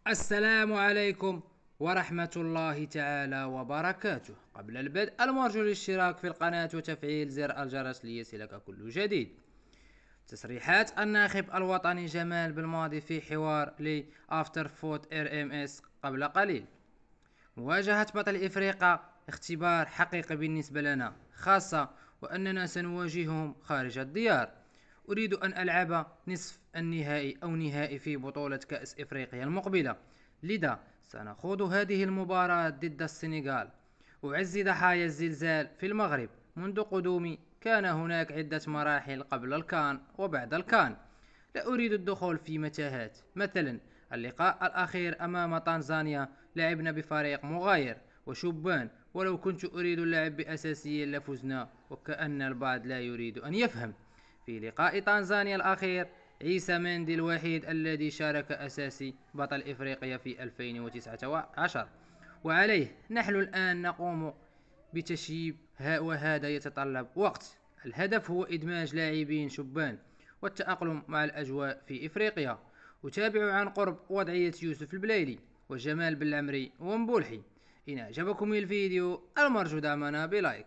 السلام عليكم ورحمة الله تعالى وبركاته. قبل البدء المرجو الاشتراك في القناة وتفعيل زر الجرس ليصلك كل جديد. تصريحات الناخب الوطني جمال بالماضي في حوار لآفتر فوت RMS قبل قليل. مواجهة بطل إفريقيا اختبار حقيقي بالنسبة لنا، خاصة وأننا سنواجههم خارج الديار. أريد أن ألعب نصف النهائي أو نهائي في بطولة كأس إفريقيا المقبلة، لذا سنخوض هذه المباراة ضد السنغال. أعز ضحايا الزلزال في المغرب. منذ قدومي كان هناك عدة مراحل قبل الكان وبعد الكان. لا أريد الدخول في متاهات. مثلا اللقاء الأخير أمام تنزانيا لعبنا بفريق مغاير وشبان، ولو كنت أريد اللعب بأساسيين لفزنا، وكأن البعض لا يريد أن يفهم. في لقاء تنزانيا الأخير عيسى مندي الوحيد الذي شارك أساسي بطل إفريقيا في 2019، وعليه نحن الآن نقوم بتشييب، وهذا يتطلب وقت. الهدف هو إدماج لاعبين شبان والتأقلم مع الأجواء في إفريقيا. أتابع عن قرب وضعية يوسف البلايلي وجمال بالعمري ومبولحي. إن أعجبكم الفيديو المرجو دعمنا بلايك.